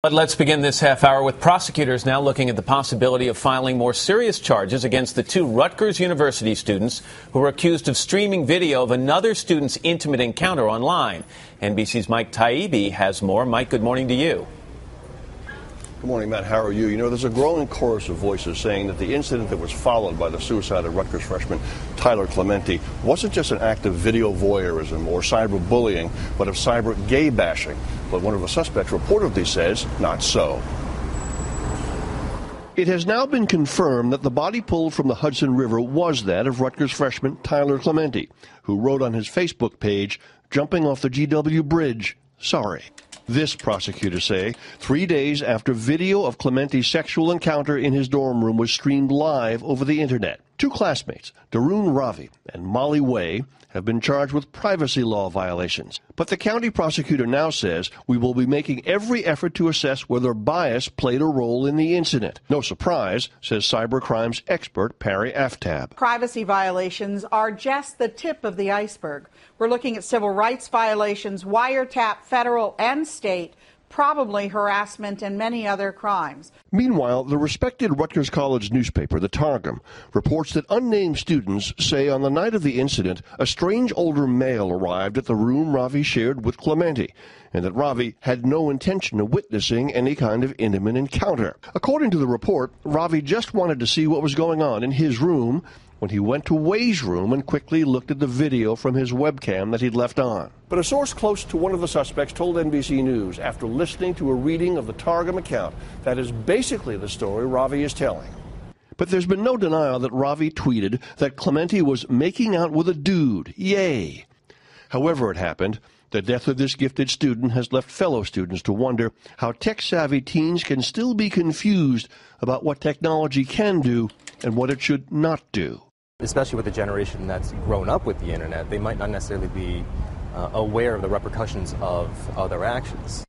But let's begin this half hour with prosecutors now looking at the possibility of filing more serious charges against the two Rutgers University students who were accused of streaming video of another student's intimate encounter online. NBC's Mike Taibbi has more. Mike, good morning to you. Good morning, Matt. How are you? You know, there's a growing chorus of voices saying that the incident that was followed by the suicide of Rutgers freshman Tyler Clementi wasn't just an act of video voyeurism or cyberbullying, but of cyber gay bashing. But one of the suspects reportedly says not so. It has now been confirmed that the body pulled from the Hudson River was that of Rutgers freshman Tyler Clementi, who wrote on his Facebook page, "Jumping off the GW Bridge, sorry." This, prosecutors say, 3 days after video of Clementi's sexual encounter in his dorm room was streamed live over the internet. Two classmates, Darun Ravi and Molly Way, have been charged with privacy law violations. But the county prosecutor now says we will be making every effort to assess whether bias played a role in the incident. No surprise, says cybercrimes expert Parry Aftab. Privacy violations are just the tip of the iceberg. We're looking at civil rights violations, wiretap, federal and state, probably harassment and many other crimes. Meanwhile, the respected Rutgers College newspaper, the Targum, reports that unnamed students say on the night of the incident, a strange older male arrived at the room Ravi shared with Clementi, and that Ravi had no intention of witnessing any kind of intimate encounter. According to the report, Ravi just wanted to see what was going on in his room when he went to Way's room and quickly looked at the video from his webcam that he'd left on. But a source close to one of the suspects told NBC News, after listening to a reading of the Targum account, that is basically the story Ravi is telling. But there's been no denial that Ravi tweeted that Clementi was making out with a dude. Yay! However it happened, the death of this gifted student has left fellow students to wonder how tech-savvy teens can still be confused about what technology can do and what it should not do. Especially with a generation that's grown up with the internet, they might not necessarily be aware of the repercussions of their actions.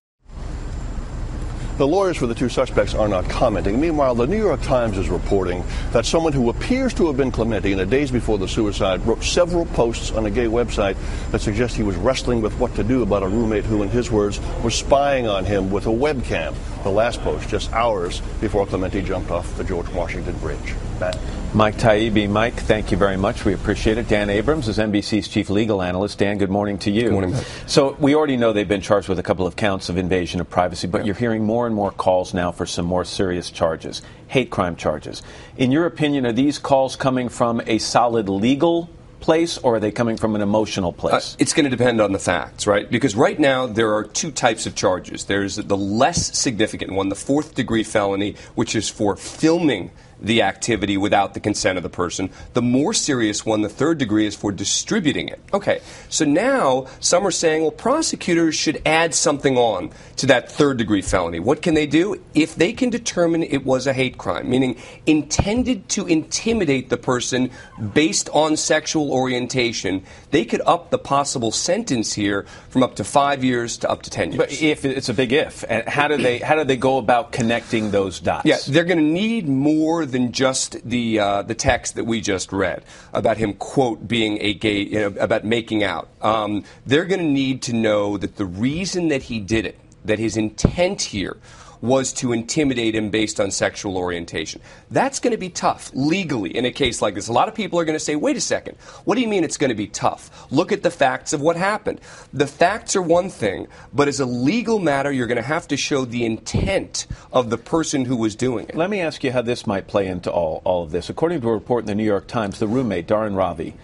The lawyers for the two suspects are not commenting. Meanwhile, the New York Times is reporting that someone who appears to have been Clementi in the days before the suicide wrote several posts on a gay website that suggest he was wrestling with what to do about a roommate who, in his words, was spying on him with a webcam. The last post just hours before Clementi jumped off the George Washington Bridge. Matt? Mike Taibbi. Mike, thank you very much. We appreciate it. Dan Abrams is NBC's chief legal analyst. Dan, good morning to you. Good morning, Matt. So we already know they've been charged with a couple of counts of invasion of privacy, but you're hearing more and more calls now for some more serious charges, hate crime charges. In your opinion, are these calls coming from a solid legal place, or are they coming from an emotional place? It's going to depend on the facts, right? Because right now there are two types of charges. There's the less significant one, the fourth-degree felony, which is for filming the activity without the consent of the person. The more serious one, the third degree, is for distributing it. Okay, so now some are saying, well, prosecutors should add something on to that third degree felony. What can they do? If they can determine it was a hate crime, meaning intended to intimidate the person based on sexual orientation, they could up the possible sentence here from up to 5 years to up to 10 years. But if it's a big if, and how do they go about connecting those dots? Yeah, they're going to need more than just the text that we just read about him, quote, being a gay, about making out. They're going to need to know that the reason that he did it, that his intent here was to intimidate him based on sexual orientation. That's going to be tough legally in a case like this. A lot of people are going to say, wait a second, what do you mean it's going to be tough? Look at the facts of what happened. The facts are one thing, but as a legal matter, you're going to have to show the intent of the person who was doing it. Let me ask you how this might play into all of this. According to a report in the New York Times, the roommate, Darun Ravi,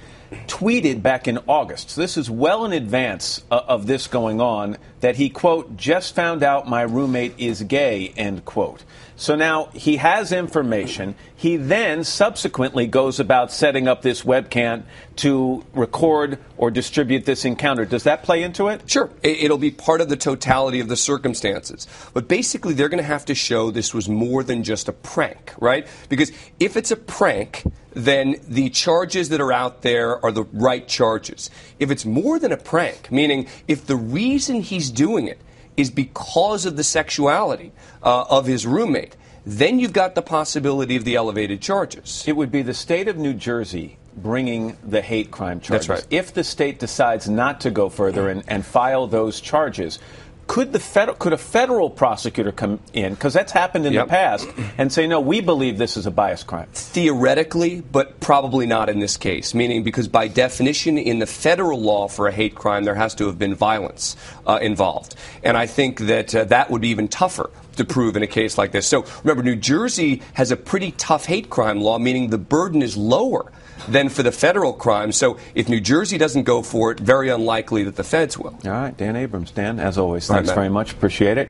tweeted back in August, so this is well in advance of this going on, that he, quote, just found out my roommate is gay, end quote. So now he has information. He then subsequently goes about setting up this webcam to record or distribute this encounter. Does that play into it? Sure. It'll be part of the totality of the circumstances. But basically, they're going to have to show this was more than just a prank, right? Because if it's a prank, then the charges that are out there are the right charges. If it's more than a prank, meaning if the reason he's doing it is because of the sexuality of his roommate, then you've got the possibility of the elevated charges. It would be the state of New Jersey bringing the hate crime charges. That's right. If the state decides not to go further and file those charges, could a federal prosecutor come in, because that's happened in the past, and say, no, we believe this is a bias crime? Theoretically, but probably not in this case, meaning because by definition in the federal law for a hate crime, there has to have been violence involved. And I think that that would be even tougher to prove in a case like this. So remember, New Jersey has a pretty tough hate crime law, meaning the burden is lower than for the federal crime. So if New Jersey doesn't go for it, very unlikely that the feds will. All right, Dan Abrams. Dan, as always, thanks very much. Appreciate it.